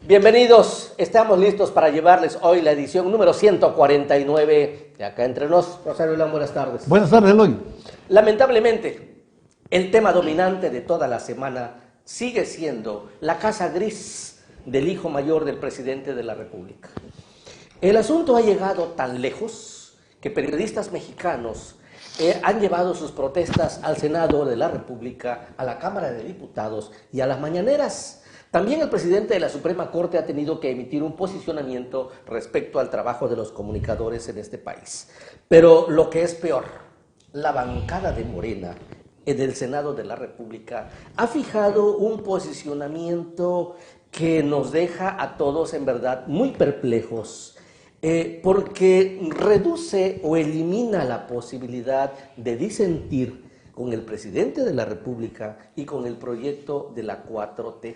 Bienvenidos, estamos listos para llevarles hoy la edición número 149 de Acá Entre Nos. Rosario Lán, buenas tardes. Buenas tardes, Eloy. Lamentablemente, el tema dominante de toda la semana sigue siendo la casa gris del hijo mayor del presidente de la República. El asunto ha llegado tan lejos que periodistas mexicanos han llevado sus protestas al Senado de la República, a la Cámara de Diputados y a las mañaneras. También el presidente de la Suprema Corte ha tenido que emitir un posicionamiento respecto al trabajo de los comunicadores en este país. Pero lo que es peor, la bancada de Morena del Senado de la República ha fijado un posicionamiento que nos deja a todos en verdad muy perplejos, porque reduce o elimina la posibilidad de disentir con el presidente de la República y con el proyecto de la 4T.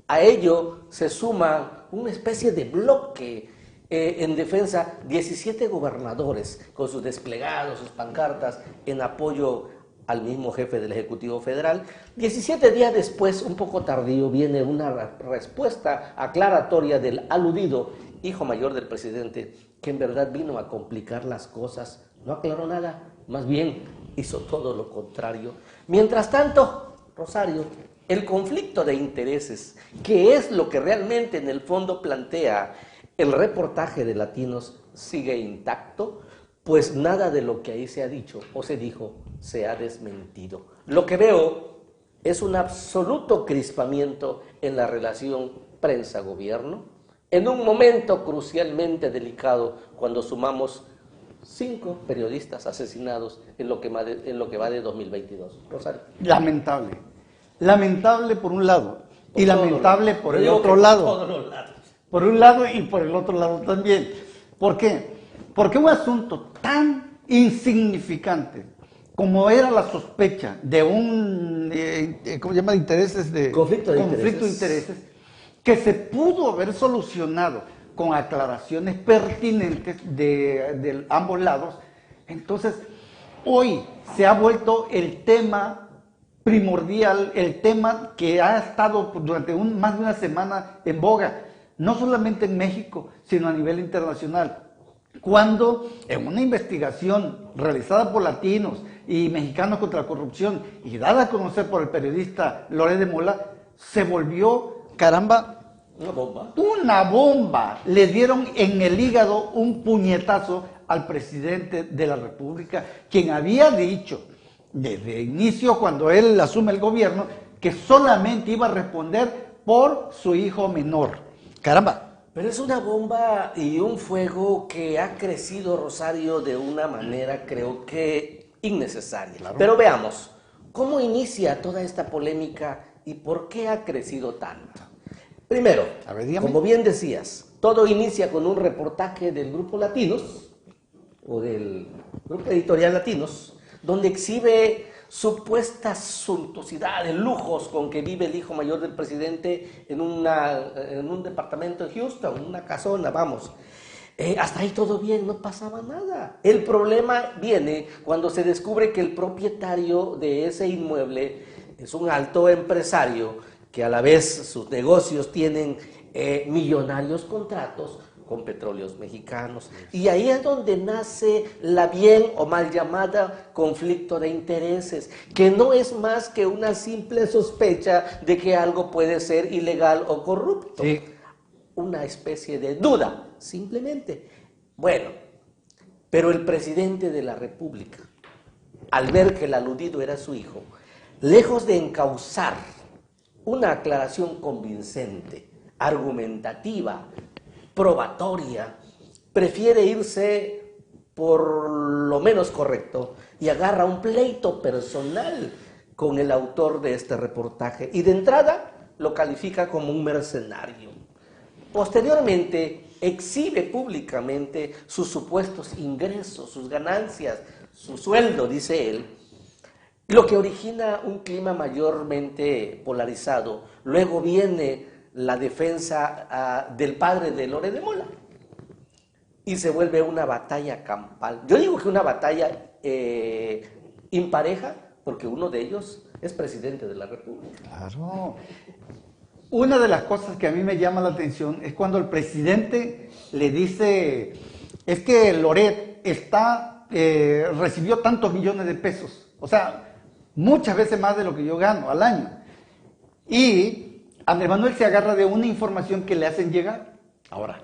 A ello se suma una especie de bloque en defensa, 17 gobernadores con sus desplegados, sus pancartas en apoyo al mismo jefe del Ejecutivo Federal. 17 días después, un poco tardío, viene una respuesta aclaratoria del aludido hijo mayor del presidente, que en verdad vino a complicar las cosas. No aclaró nada, más bien hizo todo lo contrario. Mientras tanto, Rosario, el conflicto de intereses, que es lo que realmente en el fondo plantea el reportaje de Latinos, sigue intacto, pues nada de lo que ahí se ha dicho o se dijo se ha desmentido. Lo que veo es un absoluto crispamiento en la relación prensa-gobierno, en un momento crucialmente delicado cuando sumamos 5 periodistas asesinados en lo que va de 2022. Rosario. Lamentable por un lado y lamentable por el otro lado. Todos los lados. Por un lado y por el otro lado también. ¿Por qué? Porque un asunto tan insignificante como era la sospecha de un ¿cómo se llama? Conflicto de intereses, que se pudo haber solucionado con aclaraciones pertinentes de ambos lados. Entonces, hoy se ha vuelto el tema primordial, el tema que ha estado durante más de una semana en boga, no solamente en México, sino a nivel internacional. Cuando en una investigación realizada por Latinos y Mexicanos contra la Corrupción y dada a conocer por el periodista Loret de Mola, se volvió, caramba, una bomba. Le dieron en el hígado un puñetazo al presidente de la República, quien había dicho desde el inicio, cuando él asume el gobierno, que solamente iba a responder por su hijo menor. Caramba. Pero es una bomba y un fuego que ha crecido, Rosario, de una manera, creo que innecesaria. Claro. Pero veamos, ¿cómo inicia toda esta polémica y por qué ha crecido tanto? Primero, como bien decías, todo inicia con un reportaje del Grupo Latinos, o del Grupo Editorial Latinos, donde exhibe supuestas suntuosidades, lujos con que vive el hijo mayor del presidente en un departamento en Houston, una casona, vamos. Hasta ahí todo bien, no pasaba nada. El problema viene cuando se descubre que el propietario de ese inmueble es un alto empresario, que a la vez sus negocios tienen millonarios contratos con petróleos mexicanos. Y ahí es donde nace la bien o mal llamada conflicto de intereses, que no es más que una simple sospecha de que algo puede ser ilegal o corrupto. Sí. Una especie de duda, simplemente. Bueno, pero el presidente de la República, al ver que el aludido era su hijo, lejos de encauzar una aclaración convincente, argumentativa, probatoria, prefiere irse por lo menos correcto y agarra un pleito personal con el autor de este reportaje y de entrada lo califica como un mercenario. Posteriormente exhibe públicamente sus supuestos ingresos, sus ganancias, su sueldo, dice él, lo que origina un clima mayormente polarizado. Luego viene la defensa del padre de Loret de Mola y se vuelve una batalla campal. Yo digo que una batalla impareja, porque uno de ellos es presidente de la República. Claro. Una de las cosas que a mí me llama la atención es cuando el presidente le dice, es que Loret recibió tantos millones de pesos, o sea, muchas veces más de lo que yo gano al año. Y Andrés Manuel se agarra de una información que le hacen llegar. Ahora,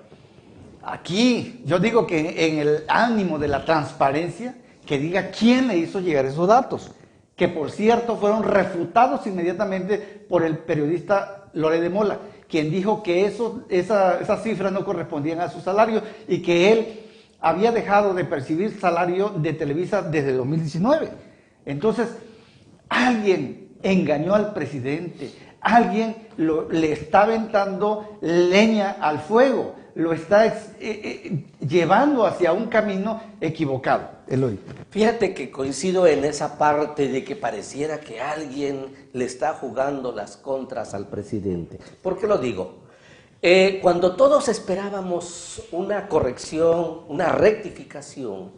aquí yo digo que en el ánimo de la transparencia, que diga quién le hizo llegar esos datos, que por cierto fueron refutados inmediatamente por el periodista Loret de Mola, quien dijo que esas cifras no correspondían a su salario y que él había dejado de percibir salario de Televisa desde 2019. Entonces, alguien engañó al presidente, alguien le está aventando leña al fuego, lo está llevando hacia un camino equivocado. Eloy. Fíjate que coincido en esa parte de que pareciera que alguien le está jugando las contras al presidente. ¿Por qué lo digo? Cuando todos esperábamos una corrección, una rectificación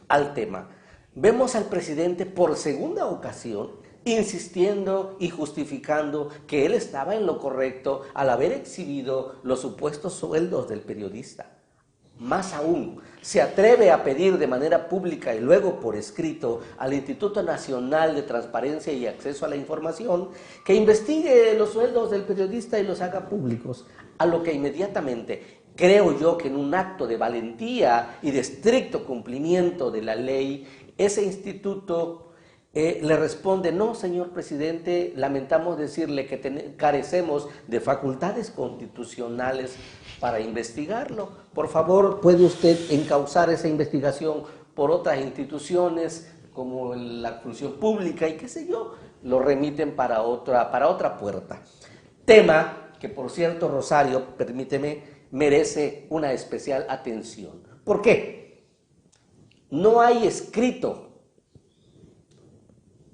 al tema, vemos al presidente por segunda ocasión insistiendo y justificando que él estaba en lo correcto al haber exhibido los supuestos sueldos del periodista. Más aún, se atreve a pedir de manera pública y luego por escrito al Instituto Nacional de Transparencia y Acceso a la Información que investigue los sueldos del periodista y los haga públicos, a lo que inmediatamente, creo yo que en un acto de valentía y de estricto cumplimiento de la ley, ese instituto le responde: no, señor presidente, lamentamos decirle que carecemos de facultades constitucionales para investigarlo. Por favor, ¿puede usted encauzar esa investigación por otras instituciones como la función pública y qué sé yo? Lo remiten para otra puerta. Tema que, por cierto, Rosario, permíteme, merece una especial atención. ¿Por qué? No hay escrito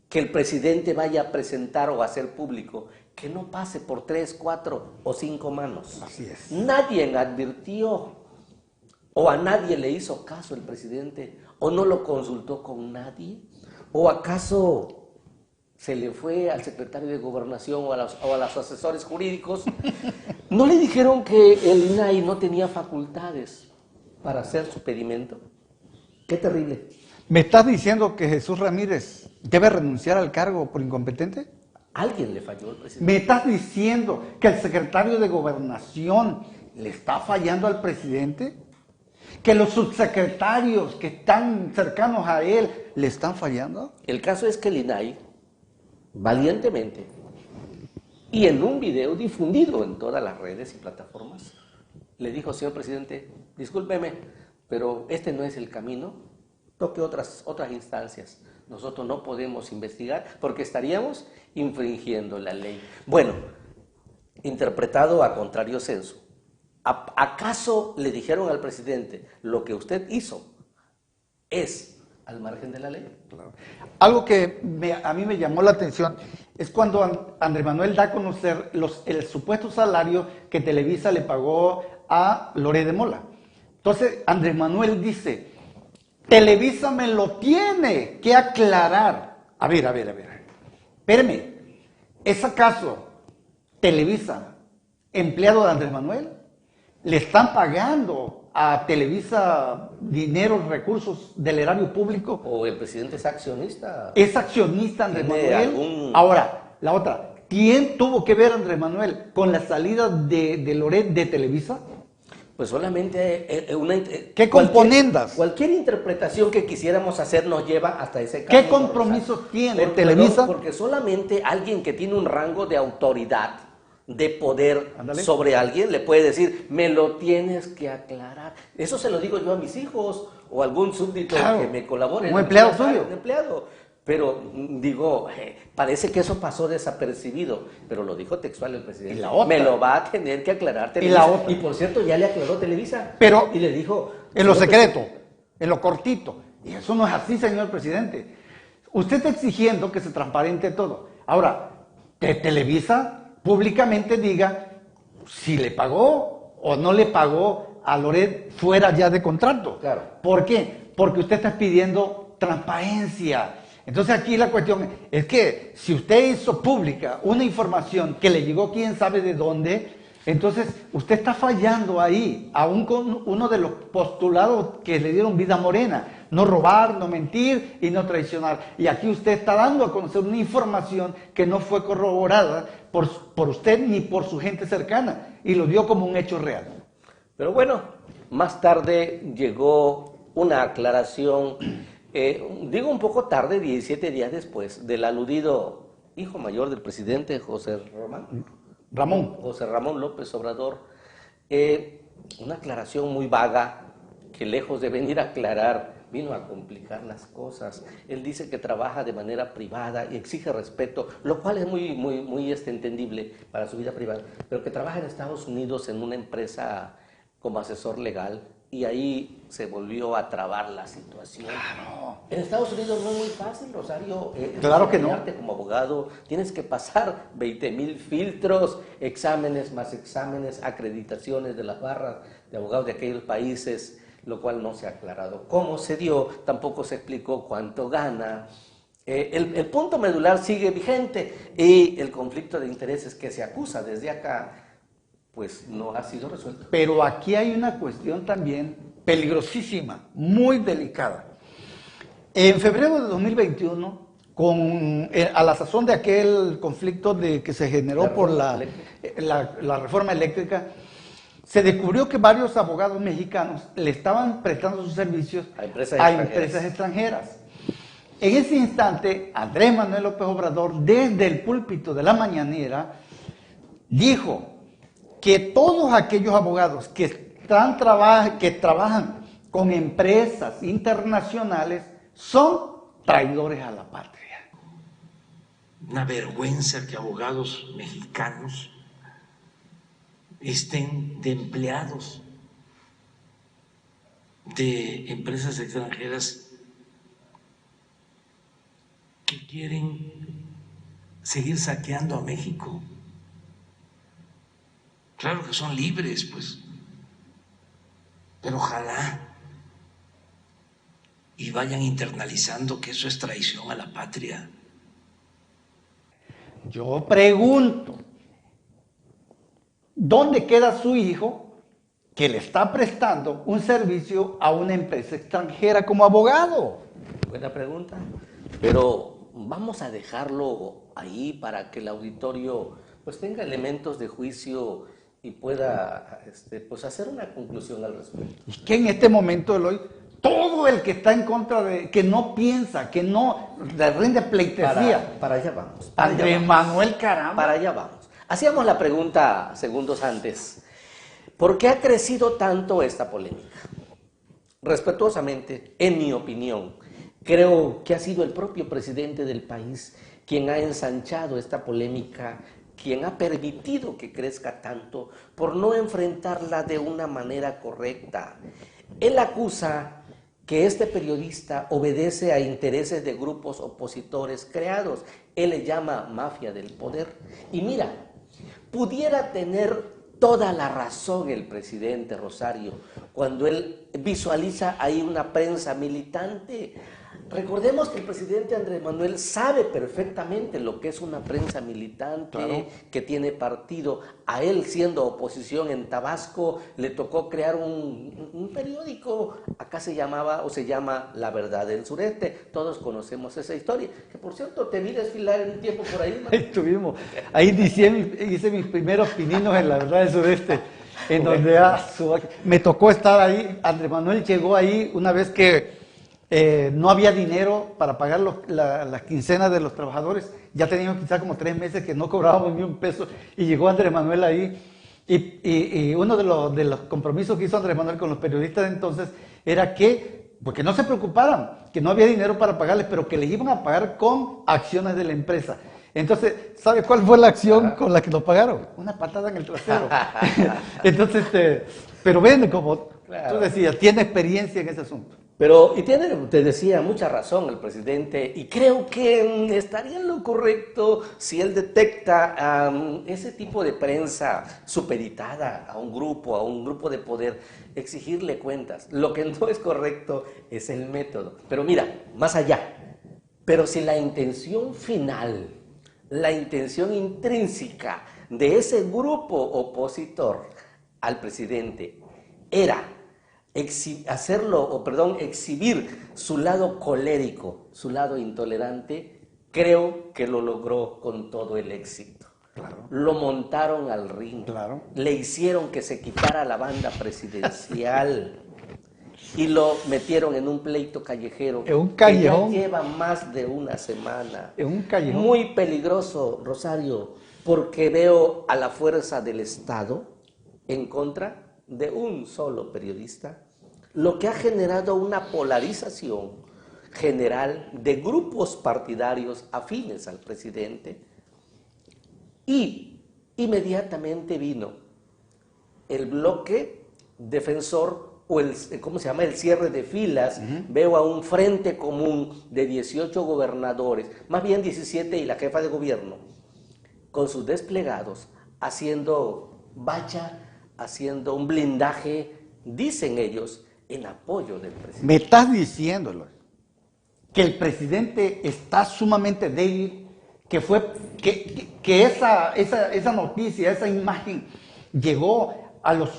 que el presidente vaya a presentar o a hacer público que no pase por 3, 4 o 5 manos. Así es. Nadie advirtió o a nadie le hizo caso el presidente o no lo consultó con nadie o acaso se le fue al secretario de Gobernación o a los asesores jurídicos. ¿No le dijeron que el INAI no tenía facultades para hacer su pedimento? Qué terrible. ¿Me estás diciendo que Jesús Ramírez debe renunciar al cargo por incompetente? Alguien le falló al presidente. ¿Me estás diciendo que el secretario de Gobernación le está fallando al presidente? ¿Que los subsecretarios que están cercanos a él le están fallando? El caso es que el INAI, valientemente, y en un video difundido en todas las redes y plataformas, le dijo: señor presidente, discúlpeme, pero este no es el camino, toque otras instancias. Nosotros no podemos investigar porque estaríamos infringiendo la ley. Bueno, interpretado a contrario sensu, ¿acaso le dijeron al presidente: lo que usted hizo es al margen de la ley? Claro. Algo que a mí me llamó la atención es cuando Andrés Manuel da a conocer el supuesto salario que Televisa le pagó a Loret de Mola. Entonces Andrés Manuel dice: Televisa me lo tiene que aclarar. A ver. Espérame, ¿es acaso Televisa empleado de Andrés Manuel? ¿Le están pagando a Televisa dinero, recursos del erario público? ¿O el presidente es accionista? ¿Es accionista Andrés Manuel? Ahora, la otra, ¿quién tuvo que ver Andrés Manuel con la salida de Loret de Televisa? Pues solamente ¿Qué componendas? Cualquier interpretación que quisiéramos hacer nos lleva hasta ese camino. ¿Qué compromisos tiene Televisa? Porque solamente alguien que tiene un rango de autoridad, de poder sobre alguien, le puede decir: me lo tienes que aclarar. Eso se lo digo yo a mis hijos o a algún súbdito que me colabore. Un empleado suyo. Un empleado. Pero digo, parece que eso pasó desapercibido, pero lo dijo textual el presidente. ¿Y la otra? Me lo va a tener que aclarar Televisa. ¿Y la otra? Y por cierto, ya le aclaró Televisa. Pero y le dijo: en lo secreto, en lo cortito. Y eso no es así, señor presidente. Usted está exigiendo que se transparente todo. Ahora, que Televisa públicamente diga si le pagó o no le pagó a Loret fuera ya de contrato. Claro. ¿Por qué? Porque usted está pidiendo transparencia. Entonces aquí la cuestión es que si usted hizo pública una información que le llegó quién sabe de dónde, entonces usted está fallando ahí, aún con uno de los postulados que le dieron vida morena: no robar, no mentir y no traicionar. Y aquí usted está dando a conocer una información que no fue corroborada por usted ni por su gente cercana, y lo dio como un hecho real. Pero bueno, más tarde llegó una aclaración, digo un poco tarde, 17 días después, del aludido hijo mayor del presidente José Ramón López Obrador, una aclaración muy vaga que, lejos de venir a aclarar, vino a complicar las cosas. Él dice que trabaja de manera privada y exige respeto, lo cual es muy entendible para su vida privada, pero que trabaja en Estados Unidos en una empresa como asesor legal, y ahí se volvió a trabar la situación. Claro. En Estados Unidos no es muy fácil, Rosario. Claro que no. Como abogado tienes que pasar 20,000 filtros, exámenes más exámenes, acreditaciones de las barras de abogados de aquellos países, lo cual no se ha aclarado cómo se dio, tampoco se explicó cuánto gana. El punto medular sigue vigente, y el conflicto de intereses que se acusa desde acá pues no ha sido resuelto. Pero aquí hay una cuestión también peligrosísima, muy delicada. En febrero de 2021, a la sazón de aquel conflicto que se generó por la reforma eléctrica, se descubrió que varios abogados mexicanos le estaban prestando sus servicios a empresas extranjeras. En ese instante, Andrés Manuel López Obrador, desde el púlpito de la mañanera, dijo que todos aquellos abogados que trabajan con empresas internacionales son traidores a la patria. Una vergüenza que abogados mexicanos estén de empleados de empresas extranjeras que quieren seguir saqueando a México. Claro que son libres, pues, pero ojalá y vayan internalizando que eso es traición a la patria. Yo pregunto, ¿dónde queda su hijo que le está prestando un servicio a una empresa extranjera como abogado? Buena pregunta, pero vamos a dejarlo ahí para que el auditorio pues tenga elementos de juicio y pueda pues hacer una conclusión al respecto. Y que en este momento, Eloy, todo el que está en contra de, que no piensa, que no le rinde pleitesía. Para allá vamos. Andrés Manuel, caramba. Para allá vamos. Hacíamos la pregunta segundos antes: ¿por qué ha crecido tanto esta polémica? Respetuosamente, en mi opinión, creo que ha sido el propio presidente del país quien ha ensanchado esta polémica, quien ha permitido que crezca tanto por no enfrentarla de una manera correcta. Él acusa que este periodista obedece a intereses de grupos opositores creados. Él le llama mafia del poder. Y mira, pudiera tener toda la razón el presidente, Rosario, cuando él visualiza ahí una prensa militante. Recordemos que el presidente Andrés Manuel sabe perfectamente lo que es una prensa militante, claro, que tiene partido. A él, siendo oposición en Tabasco, le tocó crear un periódico. Acá se llamaba o se llama La Verdad del Sureste. Todos conocemos esa historia, que por cierto te vi desfilar en un tiempo por ahí, ¿no? Ahí estuvimos, ahí hice mis primeros pininos en La Verdad del Sureste, en donde me tocó estar ahí. Andrés Manuel llegó ahí una vez que no había dinero para pagar las quincenas de los trabajadores. Ya teníamos quizás como 3 meses que no cobrábamos ni un peso, y llegó Andrés Manuel ahí, y uno de los compromisos que hizo Andrés Manuel con los periodistas de entonces era porque no se preocuparan, que no había dinero para pagarles, pero que les iban a pagar con acciones de la empresa. Entonces, ¿sabe cuál fue la acción con la que lo pagaron? Una patada en el trasero. Entonces, pero ven, como tú decías, tiene experiencia en ese asunto. Pero, y tiene, te decía, mucha razón el presidente, y creo que estaría en lo correcto si él detecta ese tipo de prensa supeditada a un grupo de poder, exigirle cuentas. Lo que no es correcto es el método. Pero mira, más allá, Pero si la intención final, la intención intrínseca de ese grupo opositor al presidente era exhibir su lado colérico, su lado intolerante, creo que lo logró con todo el éxito. Claro. Lo montaron al ring, Claro. le hicieron que se quitara la banda presidencial y lo metieron en un pleito callejero. En un callejón. Que ya lleva más de una semana. En un callejón. Muy peligroso, Rosario, porque veo a la fuerza del Estado en contra de un solo periodista, lo que ha generado una polarización general de grupos partidarios afines al presidente, y inmediatamente vino el bloque defensor o el cierre de filas. Veo a un frente común de 18 gobernadores, más bien 17 y la jefa de gobierno, con sus desplegados, haciendo valla, haciendo un blindaje, dicen ellos, en apoyo del presidente. Me estás diciéndolo, que el presidente está sumamente débil, que esa noticia, esa imagen llegó a los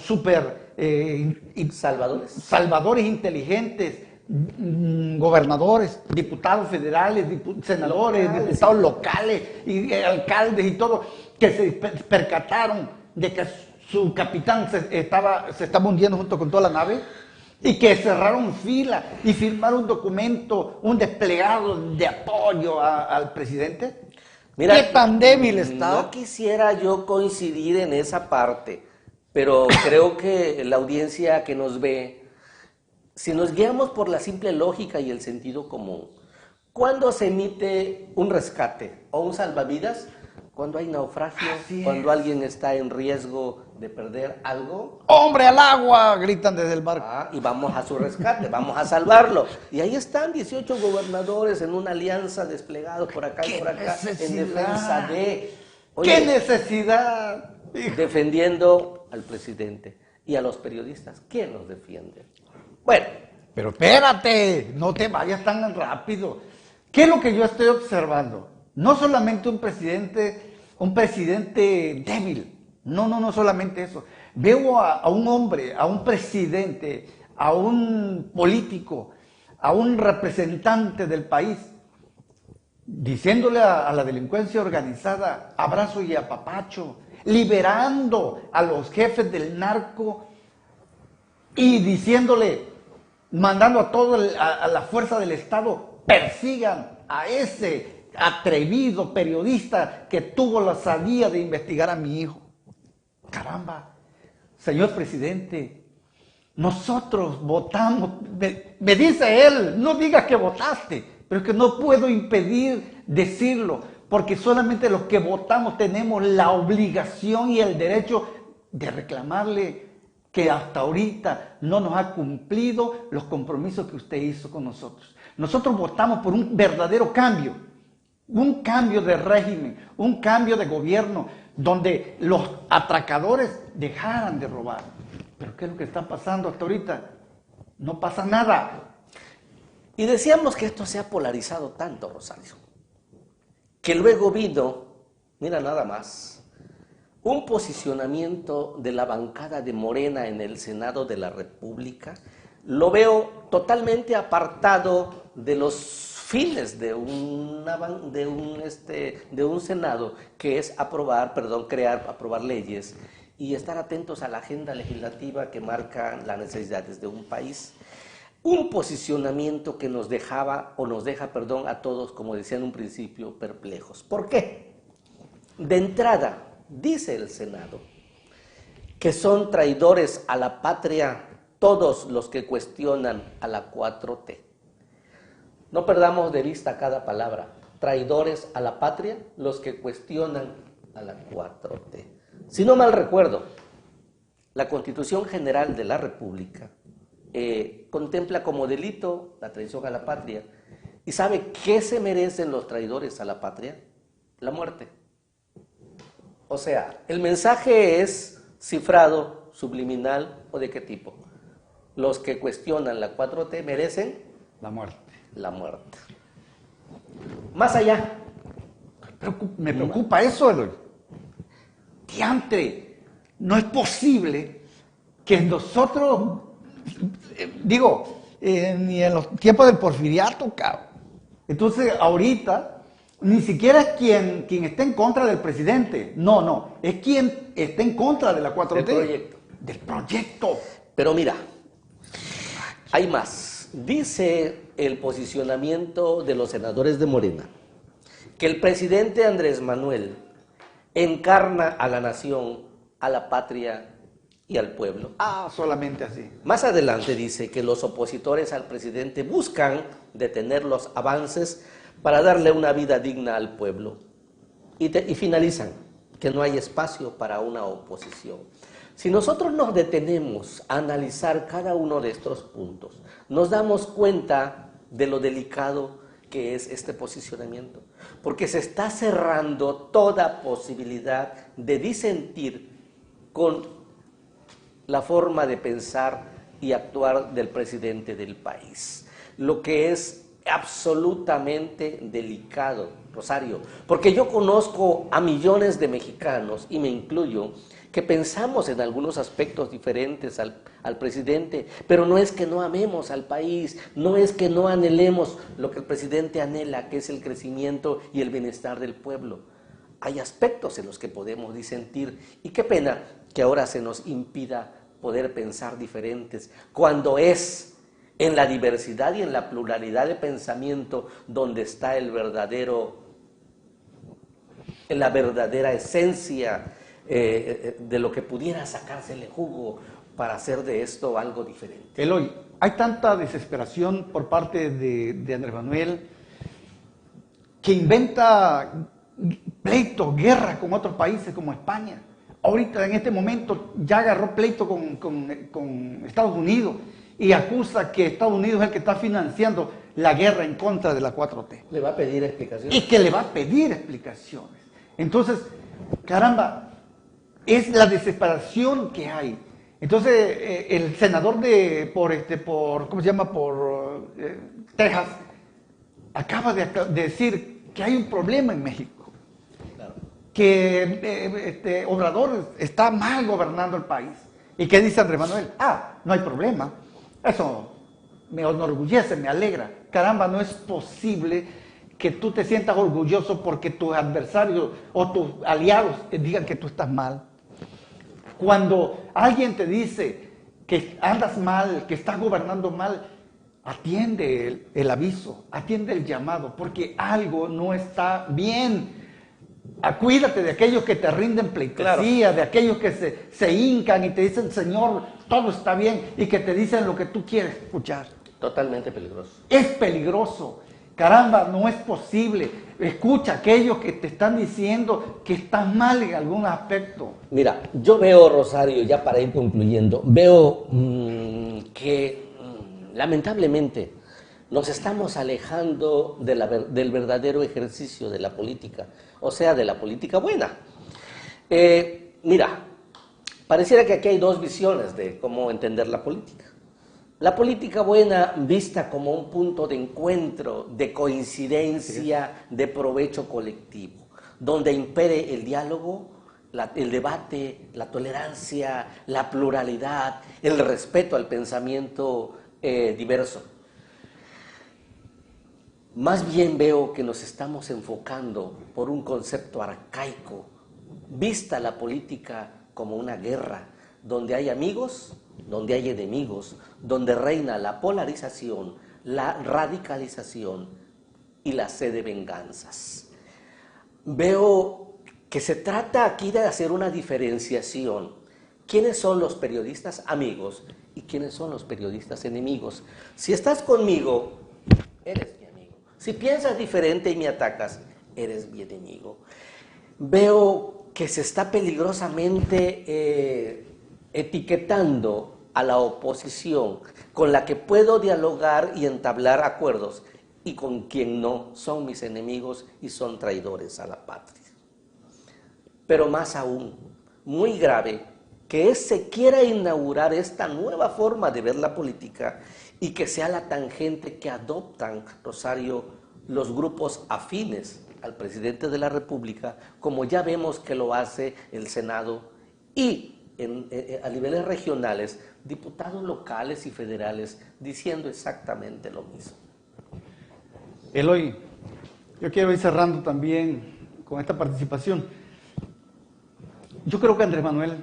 salvadores inteligentes, gobernadores, diputados federales, senadores, diputados locales y alcaldes y todo, que se percataron de que su capitán se estaba hundiendo junto con toda la nave, y que cerraron fila y firmaron un documento, un desplegado de apoyo al presidente. Mira, ¿qué tan débil está? No quisiera yo coincidir en esa parte, pero creo que la audiencia que nos ve, si nos guiamos por la simple lógica y el sentido común, ¿cuándo se emite un rescate o un salvavidas? Cuando hay naufragio, cuando alguien está en riesgo de perder algo. ¡Hombre al agua!, gritan desde el barco. Y vamos a su rescate, vamos a salvarlo. Y ahí están 18 gobernadores en una alianza desplegados por acá y por acá en defensa de... ¡Qué necesidad! Defendiendo al presidente y a los periodistas. ¿Quién los defiende? Bueno. Pero espérate, no te vayas tan rápido. ¿Qué es lo que yo estoy observando? No solamente un presidente débil. No solamente eso. Veo a un hombre, a un presidente, a un político, a un representante del país, diciéndole a la delincuencia organizada, abrazo y apapacho, liberando a los jefes del narco y diciéndole, mandando a la fuerza del Estado, persigan a ese atrevido periodista que tuvo la osadía de investigar a mi hijo. Caramba, señor presidente, nosotros votamos, me dice él, no digas que votaste, pero es que no puedo impedir decirlo, porque solamente los que votamos tenemos la obligación y el derecho de reclamarle que hasta ahorita no nos ha cumplido los compromisos que usted hizo con nosotros. Nosotros votamos por un verdadero cambio. Un cambio de régimen, un cambio de gobierno, donde los atracadores dejaran de robar. Pero ¿qué es lo que está pasando hasta ahorita? No pasa nada. Y decíamos que esto se ha polarizado tanto, Rosario, que luego vino, mira nada más, un posicionamiento de la bancada de Morena en el Senado de la República. Lo veo totalmente apartado de los fines de un Senado, que es aprobar leyes y estar atentos a la agenda legislativa que marca las necesidades de un país. Un posicionamiento que nos deja a todos, como decía en un principio, perplejos. ¿Por qué? De entrada, dice el Senado que son traidores a la patria todos los que cuestionan a la 4T. No perdamos de vista cada palabra. Traidores a la patria, los que cuestionan a la 4T. Si no mal recuerdo, la Constitución General de la República contempla como delito la traición a la patria. ¿Y sabe qué se merecen los traidores a la patria? La muerte. O sea, el mensaje es cifrado, subliminal o de qué tipo. Los que cuestionan la 4T merecen la muerte. La muerte. Más allá. Me preocupa eso, Eloy. Diantre, no es posible que nosotros, ni en los tiempos del porfiriato, cabrón. Entonces, ahorita, ni siquiera es quien está en contra del presidente. No, es quien está en contra de la 4T. Del proyecto. Del proyecto. Pero mira, hay más. Dice el posicionamiento de los senadores de Morena que el presidente Andrés Manuel encarna a la nación, a la patria y al pueblo. Solamente así. Más adelante dice que los opositores al presidente buscan detener los avances para darle una vida digna al pueblo. Y finalizan que no hay espacio para una oposición. Si nosotros nos detenemos a analizar cada uno de estos puntos, nos damos cuenta de lo delicado que es este posicionamiento, porque se está cerrando toda posibilidad de disentir con la forma de pensar y actuar del presidente del país, lo que es absolutamente delicado, Rosario, porque yo conozco a millones de mexicanos, y me incluyo, que pensamos en algunos aspectos diferentes al presidente, pero no es que no amemos al país, no es que no anhelemos lo que el presidente anhela, que es el crecimiento y el bienestar del pueblo. Hay aspectos en los que podemos disentir, y qué pena que ahora se nos impida poder pensar diferentes, cuando es en la diversidad y en la pluralidad de pensamiento donde está la verdadera esencia de lo que pudiera sacársele jugo para hacer de esto algo diferente. Eloy, hay tanta desesperación por parte de Andrés Manuel que inventa pleito, guerra con otros países como España. Ahorita en este momento ya agarró pleito con Estados Unidos y acusa que Estados Unidos es el que está financiando la guerra en contra de la 4T. Le va a pedir explicaciones. Y que le va a pedir explicaciones. Entonces, caramba, es la desesperación que hay. Entonces, el senador ¿cómo se llama? Por Texas, acaba de decir que hay un problema en México. Claro. Que Obrador está mal gobernando el país. ¿Y qué dice Andrés Manuel? No hay problema. Eso me enorgullece, me alegra. Caramba, no es posible que tú te sientas orgulloso porque tus adversarios o tus aliados te digan que tú estás mal. Cuando alguien te dice que andas mal, que estás gobernando mal, atiende el aviso, atiende el llamado, porque algo no está bien. Cuídate de aquellos que te rinden pleitesía, de aquellos que se hincan y te dicen, Señor, todo está bien, y que te dicen lo que tú quieres escuchar. Totalmente peligroso. Es peligroso. Caramba, no es posible. Escucha a aquellos que te están diciendo que estás mal en algún aspecto. Mira, yo veo, Rosario, ya para ir concluyendo, veo que lamentablemente nos estamos alejando del verdadero ejercicio de la política, o sea, de la política buena. Mira, pareciera que aquí hay dos visiones de cómo entender la política. La política buena vista como un punto de encuentro, de coincidencia, de provecho colectivo, donde impere el diálogo, el debate, la tolerancia, la pluralidad, el respeto al pensamiento diverso. Más bien veo que nos estamos enfocando por un concepto arcaico, vista la política como una guerra, donde hay amigos, donde hay enemigos, donde reina la polarización, la radicalización y la sed de venganzas. Veo que se trata aquí de hacer una diferenciación. ¿Quiénes son los periodistas amigos y quiénes son los periodistas enemigos? Si estás conmigo, eres mi amigo. Si piensas diferente y me atacas, eres mi enemigo. Veo que se está peligrosamente etiquetando a la oposición con la que puedo dialogar y entablar acuerdos y con quien no, son mis enemigos y son traidores a la patria. Pero más aún, muy grave, que se quiera inaugurar esta nueva forma de ver la política y que sea la tangente que adoptan, Rosario, los grupos afines al presidente de la República, como ya vemos que lo hace el Senado y a niveles regionales, diputados locales y federales diciendo exactamente lo mismo. Eloy, yo quiero ir cerrando también con esta participación. Yo creo que Andrés Manuel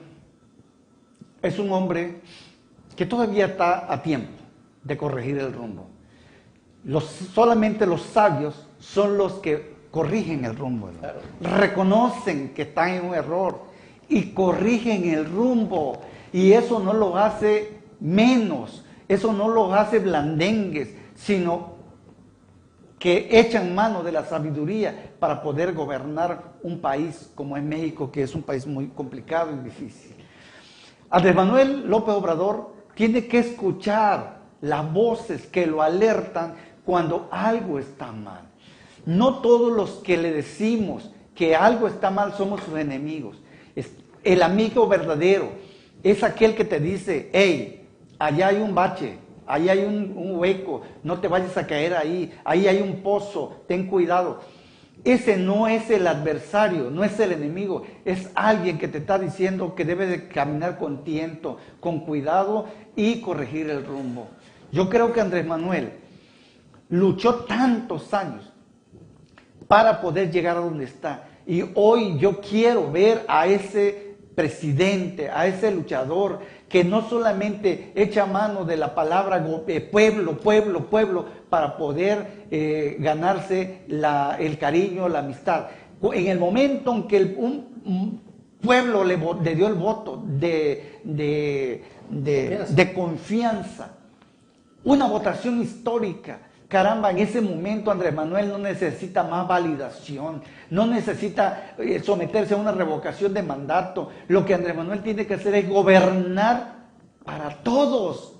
es un hombre que todavía está a tiempo de corregir el rumbo. Solamente los sabios son los que corrigen el rumbo, ¿no? Claro. Reconocen que están en un error y corrigen el rumbo, y eso no lo hace menos, eso no lo hace blandengues, sino que echan mano de la sabiduría para poder gobernar un país como es México, que es un país muy complicado y difícil. Andrés Manuel López Obrador tiene que escuchar las voces que lo alertan cuando algo está mal. No todos los que le decimos que algo está mal somos sus enemigos. El amigo verdadero es aquel que te dice: hey, allá hay un bache, ahí hay un hueco, no te vayas a caer ahí hay un pozo, ten cuidado. Ese no es el adversario, no es el enemigo, es alguien que te está diciendo que debes de caminar con tiento, con cuidado y corregir el rumbo. Yo creo que Andrés Manuel luchó tantos años para poder llegar a donde está, y hoy yo quiero ver a ese presidente, a ese luchador que no solamente echa mano de la palabra pueblo, pueblo, pueblo para poder ganarse el cariño, la amistad. En el momento en que un pueblo le dio el voto de confianza, una votación histórica, caramba, en ese momento Andrés Manuel no necesita más validación, no necesita someterse a una revocación de mandato. Lo que Andrés Manuel tiene que hacer es gobernar para todos,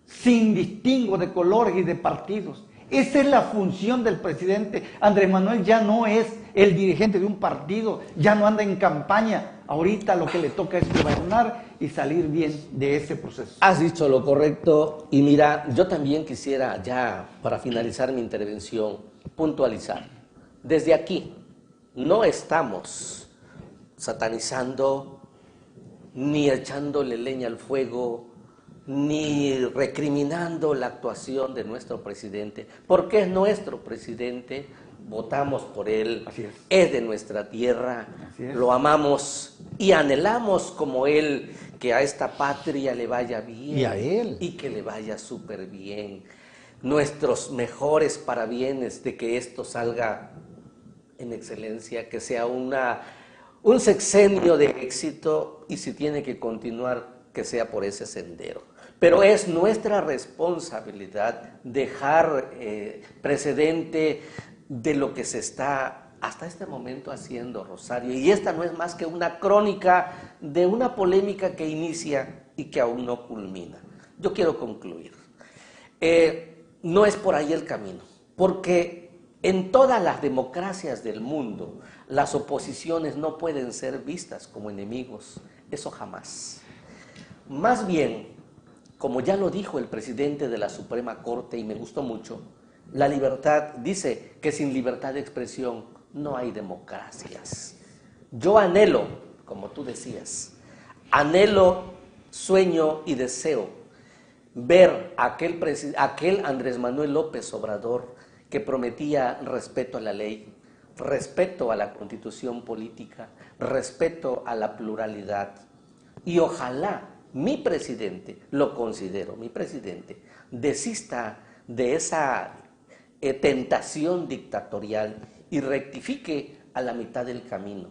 sin distingo de colores y de partidos. Esa es la función del presidente. Andrés Manuel ya no es el dirigente de un partido, ya no anda en campaña. Ahorita lo que le toca es gobernar y salir bien de ese proceso. Has dicho lo correcto, y mira, yo también quisiera ya, para finalizar mi intervención, puntualizar. Desde aquí no estamos satanizando, ni echándole leña al fuego, ni recriminando la actuación de nuestro presidente, porque es nuestro presidente, votamos por él, es de nuestra tierra, lo amamos y anhelamos como él que a esta patria le vaya bien, y a él, y que le vaya súper bien. Nuestros mejores parabienes de que esto salga en excelencia, que sea un sexenio de éxito, y si tiene que continuar, que sea por ese sendero. Pero es nuestra responsabilidad dejar precedente de lo que se está hasta este momento haciendo, Rosario. Y esta no es más que una crónica de una polémica que inicia y que aún no culmina. Yo quiero concluir. No es por ahí el camino, porque en todas las democracias del mundo las oposiciones no pueden ser vistas como enemigos. Eso jamás. Más bien, como ya lo dijo el presidente de la Suprema Corte, y me gustó mucho, la libertad dice que sin libertad de expresión no hay democracias. Yo anhelo, como tú decías, anhelo, sueño y deseo ver aquel Andrés Manuel López Obrador que prometía respeto a la ley, respeto a la constitución política, respeto a la pluralidad. Y ojalá mi presidente, lo considero mi presidente, desista de esa tentación dictatorial y rectifique a la mitad del camino,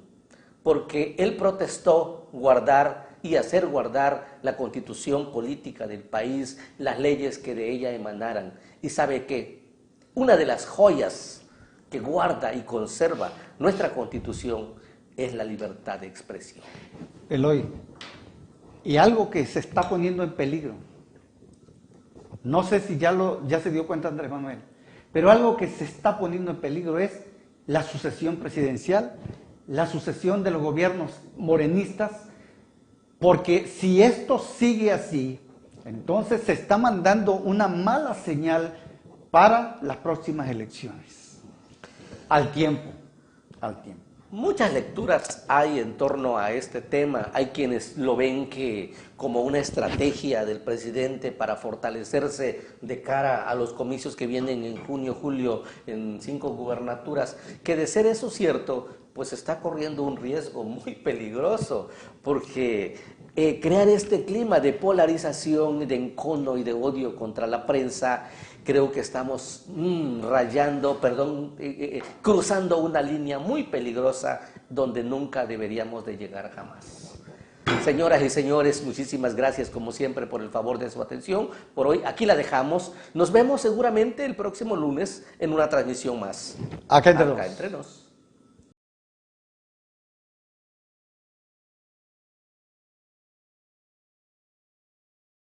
porque él protestó guardar y hacer guardar la constitución política del país, las leyes que de ella emanaran. Y sabe que una de las joyas que guarda y conserva nuestra constitución es la libertad de expresión. Eloy, y algo que se está poniendo en peligro, no sé si ya se dio cuenta Andrés Manuel, pero algo que se está poniendo en peligro es la sucesión presidencial, la sucesión de los gobiernos morenistas, porque si esto sigue así, entonces se está mandando una mala señal para las próximas elecciones. al tiempo, al tiempo. Muchas lecturas hay en torno a este tema. Hay quienes lo ven que como una estrategia del presidente para fortalecerse de cara a los comicios que vienen en junio, julio, en 5 gubernaturas, que de ser eso cierto, pues está corriendo un riesgo muy peligroso, porque crear este clima de polarización, de encono y de odio contra la prensa, creo que estamos cruzando una línea muy peligrosa donde nunca deberíamos de llegar jamás. Señoras y señores, muchísimas gracias como siempre por el favor de su atención. Por hoy aquí la dejamos. Nos vemos seguramente el próximo lunes en una transmisión más. Acá entre Acá entre nos.